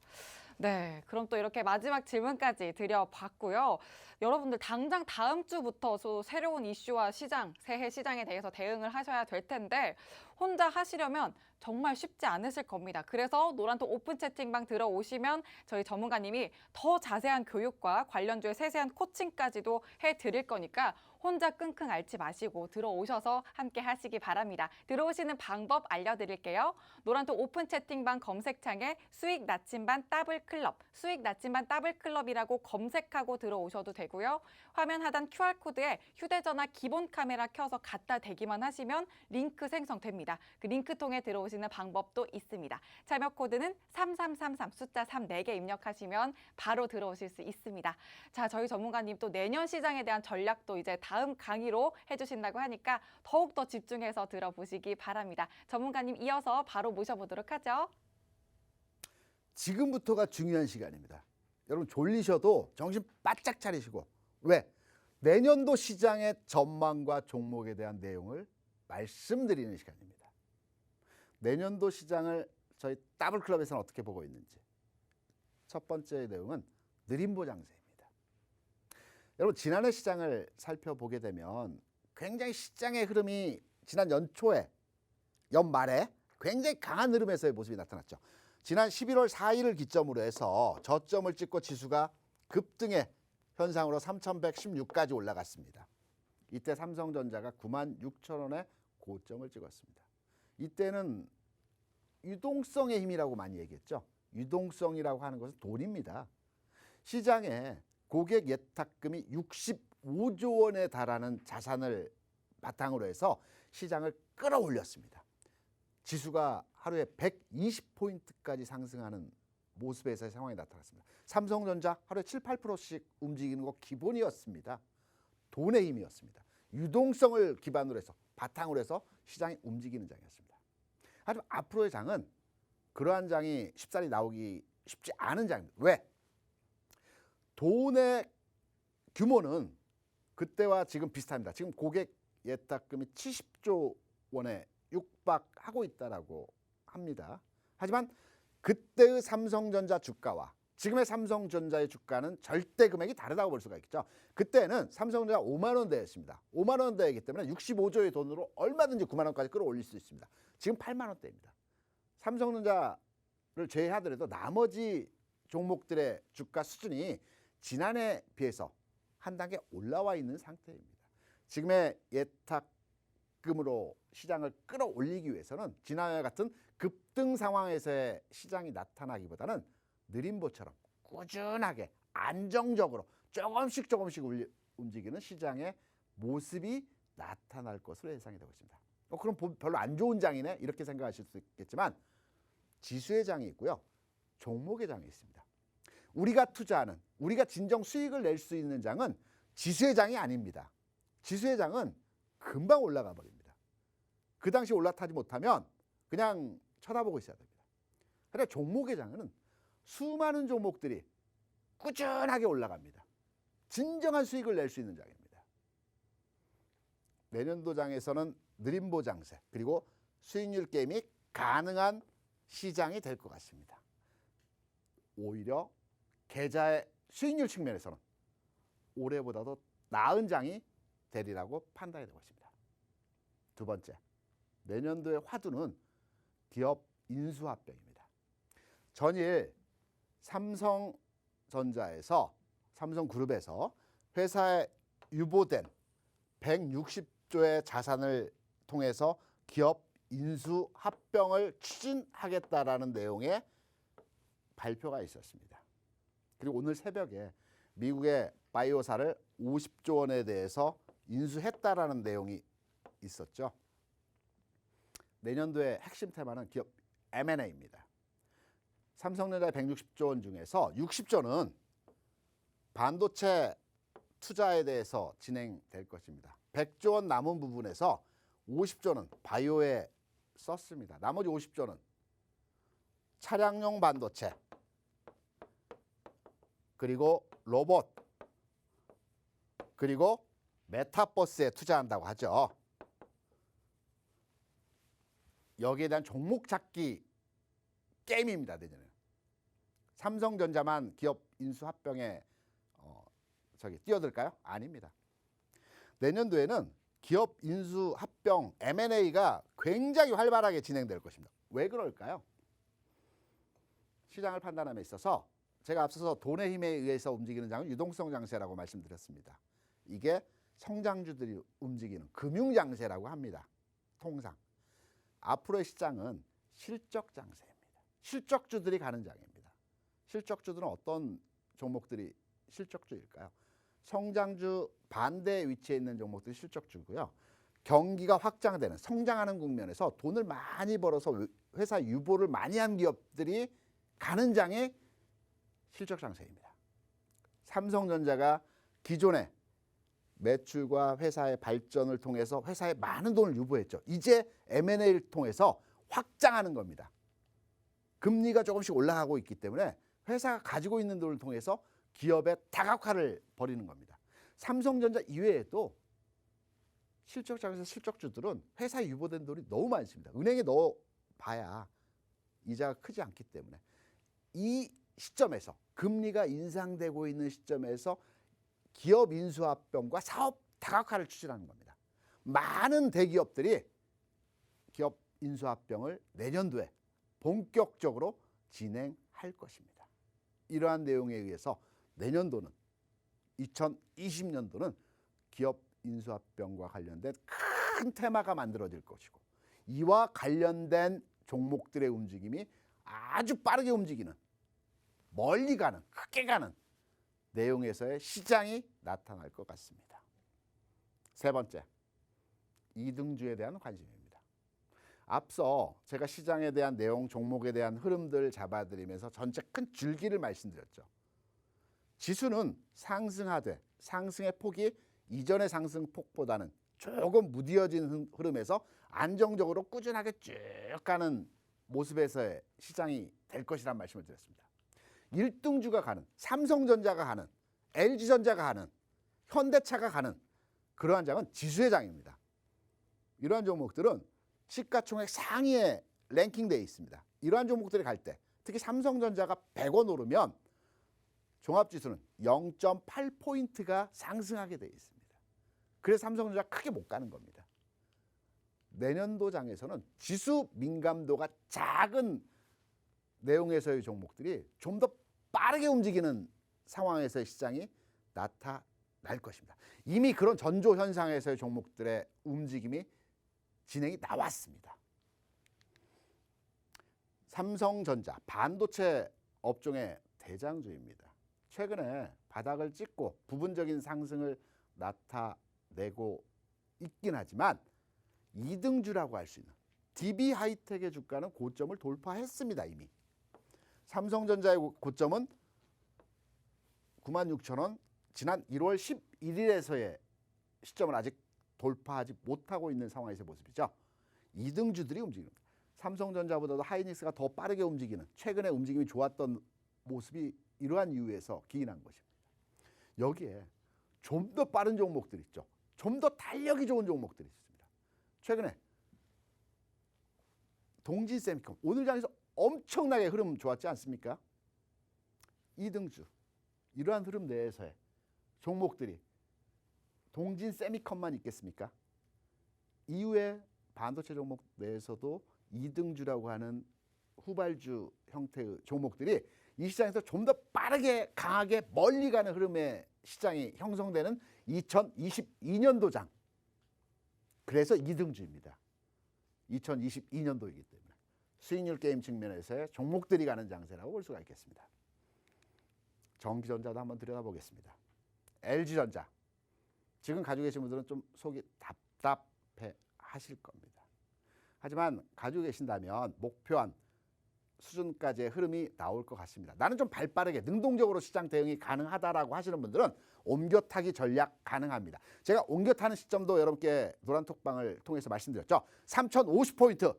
네, 그럼 또 이렇게 마지막 질문까지 드려봤고요. 여러분들 당장 다음 주부터 새로운 이슈와 시장, 새해 시장에 대해서 대응을 하셔야 될 텐데 혼자 하시려면 정말 쉽지 않으실 겁니다. 그래서 노란톡 오픈 채팅방 들어오시면 저희 전문가님이 더 자세한 교육과 관련주의 세세한 코칭까지도 해드릴 거니까 혼자 끙끙 앓지 마시고 들어오셔서 함께 하시기 바랍니다. 들어오시는 방법 알려드릴게요. 노란톡 오픈 채팅방 검색창에 수익 나침반 더블클럽, 수익 나침반 더블클럽이라고 검색하고 들어오셔도 되고요. 화면 하단 QR코드에 휴대전화 기본 카메라 켜서 갖다 대기만 하시면 링크 생성됩니다. 그 링크 통해 들어오시는 방법도 있습니다. 참여 코드는 3333 숫자 3 4개 입력하시면 바로 들어오실 수 있습니다. 자, 저희 전문가님 또 내년 시장에 대한 전략도 이제 다음 강의로 해주신다고 하니까 더욱더 집중해서 들어보시기 바랍니다. 전문가님 이어서 바로 모셔보도록 하죠. 지금부터가 중요한 시간입니다. 여러분 졸리셔도 정신 바짝 차리시고 왜? 내년도 시장의 전망과 종목에 대한 내용을 말씀드리는 시간입니다. 내년도 시장을 저희 더블클럽에서는 어떻게 보고 있는지. 첫 번째 내용은 느림보 장세입니다. 여러분 지난해 시장을 살펴보게 되면 굉장히 시장의 흐름이 지난 연초에 연말에 굉장히 강한 흐름에서의 모습이 나타났죠. 지난 11월 4일을 기점으로 해서 저점을 찍고 지수가 급등의 현상으로 3,116까지 올라갔습니다. 이때 삼성전자가 96,000원에 고점을 찍었습니다. 이때는 유동성의 힘이라고 많이 얘기했죠. 유동성이라고 하는 것은 돈입니다. 시장에 고객 예탁금이 65조 원에 달하는 자산을 바탕으로 해서 시장을 끌어올렸습니다. 지수가 하루에 120포인트까지 상승하는 모습에서의 상황이 나타났습니다. 삼성전자 하루에 7, 8%씩 움직이는 거 기본이었습니다. 돈의 힘이었습니다. 유동성을 기반으로 해서 바탕으로 해서 시장이 움직이는 장이었습니다. 하지만 앞으로의 장은 그러한 장이 쉽사리 나오기 쉽지 않은 장입니다. 왜? 돈의 규모는 그때와 지금 비슷합니다. 지금 고객 예탁금이 70조 원에 육박하고 있다라고 합니다. 하지만 그때의 삼성전자 주가와 지금의 삼성전자의 주가는 절대 금액이 다르다고 볼 수가 있겠죠. 그때는 삼성전자가 5만 원대였습니다. 5만 원대이기 때문에 65조의 돈으로 얼마든지 9만 원까지 끌어올릴 수 있습니다. 지금 8만 원대입니다. 삼성전자를 제외하더라도 나머지 종목들의 주가 수준이 지난해에 비해서 한 단계 올라와 있는 상태입니다. 지금의 예탁금으로 시장을 끌어올리기 위해서는 지난해 같은 급등 상황에서의 시장이 나타나기보다는 느림보처럼 꾸준하게 안정적으로 조금씩 움직이는 시장의 모습이 나타날 것으로 예상이 되고 있습니다. 그럼 별로 안 좋은 장이네 이렇게 생각하실 수 있겠지만 지수의 장이 있고요. 종목의 장이 있습니다. 우리가 투자하는 우리가 진정 수익을 낼 수 있는 장은 지수의 장이 아닙니다. 지수의 장은 금방 올라가 버립니다. 그 당시 올라타지 못하면 그냥 쳐다보고 있어야 됩니다. 그러나 종목의 장은 수많은 종목들이 꾸준하게 올라갑니다. 진정한 수익을 낼 수 있는 장입니다. 내년도 장에서는 느림보 장세 그리고 수익률 게임이 가능한 시장이 될 것 같습니다. 오히려 계좌의 수익률 측면에서는 올해보다도 나은 장이 되리라고 판단이 되고 있습니다. 두 번째, 내년도의 화두는 기업 인수합병입니다. 전일 삼성그룹에서 회사에 유보된 160조의 자산을 통해서 기업 인수합병을 추진하겠다라는 내용의 발표가 있었습니다. 그리고 오늘 새벽에 미국의 바이오사를 50조 원에 대해서 인수했다라는 내용이 있었죠. 내년도의 핵심 테마는 기업 M&A입니다. 삼성전자의 160조 원 중에서 60조는 반도체 투자에 대해서 진행될 것입니다. 100조 원 남은 부분에서 50조는 바이오에 썼습니다. 나머지 50조는 차량용 반도체, 그리고 로봇, 그리고 메타버스에 투자한다고 하죠. 여기에 대한 종목 찾기 게임입니다. 내년에 삼성전자만 기업 인수 합병에 뛰어들까요? 아닙니다. 내년도에는 기업 인수 합병 M&A가 굉장히 활발하게 진행될 것입니다. 왜 그럴까요? 시장을 판단함에 있어서 제가 앞서서 돈의 힘에 의해서 움직이는 장은 유동성 장세라고 말씀드렸습니다. 이게 성장주들이 움직이는 금융 장세라고 합니다. 통상. 앞으로의 시장은 실적 장세입니다. 실적주들이 가는 장입니다. 실적주들은 어떤 종목들이 실적주일까요? 성장주 반대 위치에 있는 종목들이 실적주고요. 경기가 확장되는 성장하는 국면에서 돈을 많이 벌어서 회사 유보를 많이 한 기업들이 가는 장이 실적 장세입니다. 삼성전자가 기존에 매출과 회사의 발전을 통해서 회사에 많은 돈을 유보했죠. 이제 M&A를 통해서 확장하는 겁니다. 금리가 조금씩 올라가고 있기 때문에 회사가 가지고 있는 돈을 통해서 기업의 다각화를 벌이는 겁니다. 삼성전자 이외에도 실적 장에서 실적주들은 회사에 유보된 돈이 너무 많습니다. 은행에 넣어봐야 이자가 크지 않기 때문에 이 시점에서 금리가 인상되고 있는 시점에서 기업 인수합병과 사업 다각화를 추진하는 겁니다. 많은 대기업들이 기업 인수합병을 내년도에 본격적으로 진행할 것입니다. 이러한 내용에 의해서 내년도는 2020년도는 기업 인수합병과 관련된 큰 테마가 만들어질 것이고 이와 관련된 종목들의 움직임이 아주 빠르게 움직이는 멀리 가는 크게 가는 내용에서의 시장이 나타날 것 같습니다. 세 번째, 이등주에 대한 관심입니다. 앞서 제가 시장에 대한 내용, 종목에 대한 흐름들 잡아드리면서 전체 큰 줄기를 말씀드렸죠. 지수는 상승하되 상승의 폭이 이전의 상승폭보다는 조금 무뎌진 흐름에서 안정적으로 꾸준하게 쭉 가는 모습에서의 시장이 될 것이라는 말씀을 드렸습니다. 1등주가 가는, 삼성전자가 가는, LG전자가 가는, 현대차가 가는 그러한 장은 지수의 장입니다. 이러한 종목들은 시가총액 상위에 랭킹되어 있습니다. 이러한 종목들이 갈 때 특히 삼성전자가 100원 오르면 종합지수는 0.8포인트가 상승하게 되어 있습니다. 그래서 삼성전자가 크게 못 가는 겁니다. 내년도 장에서는 지수 민감도가 작은 내용에서의 종목들이 좀 더 빠르게 움직이는 상황에서의 시장이 나타날 것입니다. 이미 그런 전조 현상에서의 종목들의 움직임이 진행이 나왔습니다. 삼성전자 반도체 업종의 대장주입니다. 최근에 바닥을 찍고 부분적인 상승을 나타내고 있긴 하지만 2등주라고 할 수 있는 DB 하이텍의 주가는 고점을 돌파했습니다. 이미. 삼성전자의 고점은 96,000원, 지난 1월 11일에서의 시점을 아직 돌파하지 못하고 있는 상황에서의 모습이죠. 2등주들이 움직입니다. 삼성전자보다도 하이닉스가 더 빠르게 움직이는 최근에 움직임이 좋았던 모습이 이러한 이유에서 기인한 것입니다. 여기에 좀 더 빠른 종목들이 있죠. 좀 더 탄력이 좋은 종목들이 있습니다. 최근에 동진세미컴 오늘 장에서 엄청나게 흐름 좋았지 않습니까? 2등주 이러한 흐름 내에서의 종목들이 동진세미컴만 있겠습니까? 이후에 반도체 종목 내에서도 2등주라고 하는 후발주 형태의 종목들이 이 시장에서 좀 더 빠르게 강하게 멀리 가는 흐름의 시장이 형성되는 2022년도장. 그래서 2등주입니다. 2022년도이기 때문에. 수익률 게임 측면에서의 종목들이 가는 장세라고 볼 수가 있겠습니다. 전기전자도 한번 들여다보겠습니다. LG전자. 지금 가지고 계신 분들은 좀 속이 답답해 하실 겁니다. 하지만 가지고 계신다면 목표한 수준까지의 흐름이 나올 것 같습니다. 나는 좀 발빠르게 능동적으로 시장 대응이 가능하다라고 하시는 분들은 옮겨타기 전략 가능합니다. 제가 옮겨타는 시점도 여러분께 노란톡방을 통해서 말씀드렸죠. 3050포인트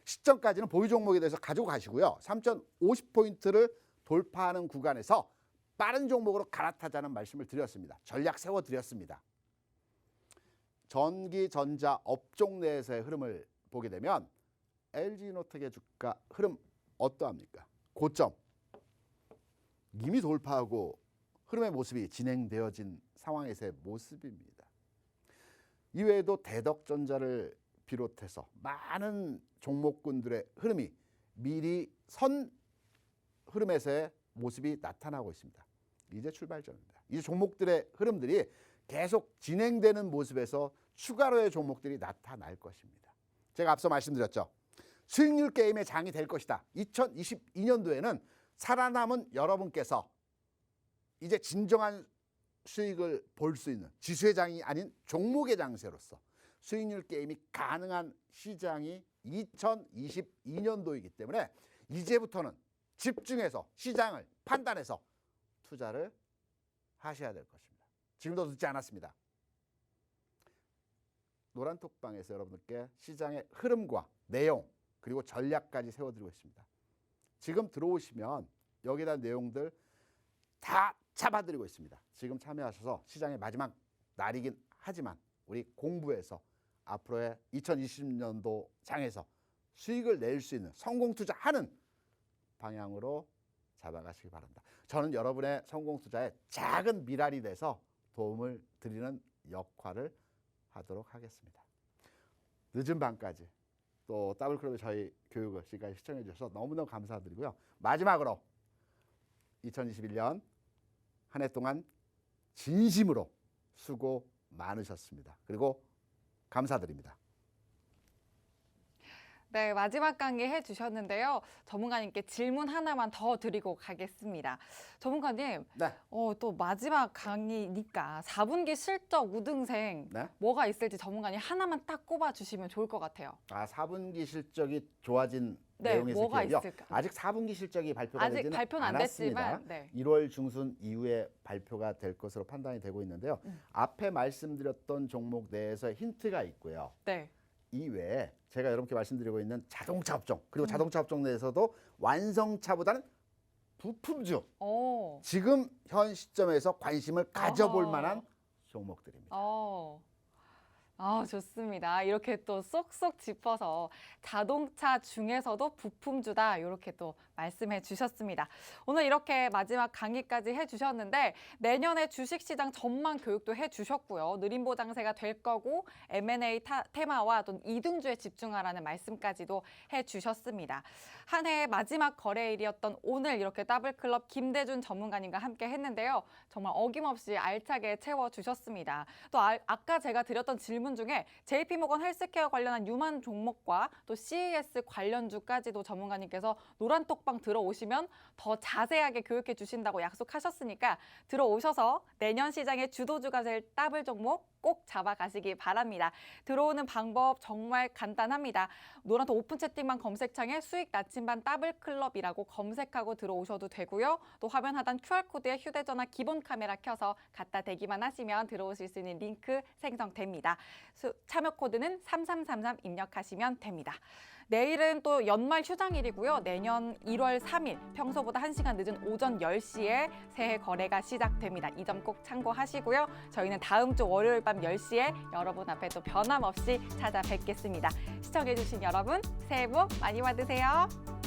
시점까지는 보유 종목에 대해서 가지고 가시고요. 3050포인트를 돌파하는 구간에서 빠른 종목으로 갈아타자는 말씀을 드렸습니다. 전략 세워드렸습니다. 전기, 전자 업종 내에서의 흐름을 보게 되면 LG노텍의 주가 흐름 어떠합니까? 고점 이미 돌파하고 흐름의 모습이 진행되어진 상황에서의 모습입니다. 이외에도 대덕전자를 비롯해서 많은 종목군들의 흐름이 미리 선 흐름에서의 모습이 나타나고 있습니다. 이제 출발점입니다. 이 종목들의 흐름들이 계속 진행되는 모습에서 추가로의 종목들이 나타날 것입니다. 제가 앞서 말씀드렸죠. 수익률 게임의 장이 될 것이다. 2022년도에는 살아남은 여러분께서 이제 진정한 수익을 볼 수 있는 지수의 장이 아닌 종목의 장세로서 수익률 게임이 가능한 시장이 2022년도이기 때문에 이제부터는 집중해서 시장을 판단해서 투자를 하셔야 될 것입니다. 지금도 늦지 않았습니다. 노란톡방에서 여러분들께 시장의 흐름과 내용 그리고 전략까지 세워드리고 있습니다. 지금 들어오시면 여기에 대한 내용들 다 잡아드리고 있습니다. 지금 참여하셔서 시장의 마지막 날이긴 하지만 우리 공부해서 앞으로의 2020년도 장에서 수익을 낼 수 있는 성공 투자하는 방향으로 잡아가시기 바랍니다. 저는 여러분의 성공 투자에 작은 미랄이 돼서 도움을 드리는 역할을 하도록 하겠습니다. 늦은 밤까지 또 더블클럽의 저희 교육을 지금까지 시청해 주셔서 너무너무 감사드리고요. 마지막으로 2021년 한 해 동안 진심으로 수고 많으셨습니다. 그리고 감사드립니다. 네, 마지막 강의 해주셨는데요. 전문가님께 질문 하나만 더 드리고 가겠습니다. 전문가님, 네. 또 마지막 강의니까 4분기 실적 우등생 네. 뭐가 있을지 전문가님 하나만 딱 꼽아주시면 좋을 것 같아요. 4분기 실적이 좋아진 네, 내용이 뭐가 있을게요. 있을까? 아직 4분기 실적이 발표가 아직 되지는 발표는 안 않았습니다. 됐지만, 네. 1월 중순 이후에 발표가 될 것으로 판단이 되고 있는데요. 앞에 말씀드렸던 종목 내에서 힌트가 있고요. 네. 이외에 제가 여러분께 말씀드리고 있는 자동차 업종 그리고 자동차 업종 내에서도 완성차보다는 부품주 지금 현 시점에서 관심을 가져볼 만한 종목들입니다. 좋습니다. 이렇게 또 쏙쏙 짚어서 자동차 중에서도 부품주다 이렇게 또 말씀해 주셨습니다. 오늘 이렇게 마지막 강의까지 해주셨는데 내년에 주식시장 전망 교육도 해주셨고요. 느림보 장세가 될 거고 M&A 테마와 또 이등주에 집중하라는 말씀까지도 해주셨습니다. 한 해 마지막 거래일이었던 오늘 이렇게 더블클럽 김대준 전문가님과 함께 했는데요. 정말 어김없이 알차게 채워주셨습니다. 또 아까 제가 드렸던 질문 중에 JP모건 헬스케어 관련한 유망 종목과 또 CES 관련주까지도 전문가님께서 노란톡방 들어오시면 더 자세하게 교육해 주신다고 약속하셨으니까 들어오셔서 내년 시장의 주도주가 될 더블 종목 꼭 잡아가시기 바랍니다. 들어오는 방법 정말 간단합니다. 노란톡 오픈 채팅방 검색창에 수익 나침반 더블클럽이라고 검색하고 들어오셔도 되고요. 또 화면 하단 QR코드에 휴대전화 기본 카메라 켜서 갖다 대기만 하시면 들어오실 수 있는 링크 생성됩니다. 참여 코드는 3333 입력하시면 됩니다. 내일은 또 연말 휴장일이고요. 내년 1월 3일 평소보다 1시간 늦은 오전 10시에 새해 거래가 시작됩니다. 이 점 꼭 참고하시고요. 저희는 다음 주 월요일 밤 10시에 여러분 앞에 또 변함없이 찾아뵙겠습니다. 시청해주신 여러분 새해 복 많이 받으세요.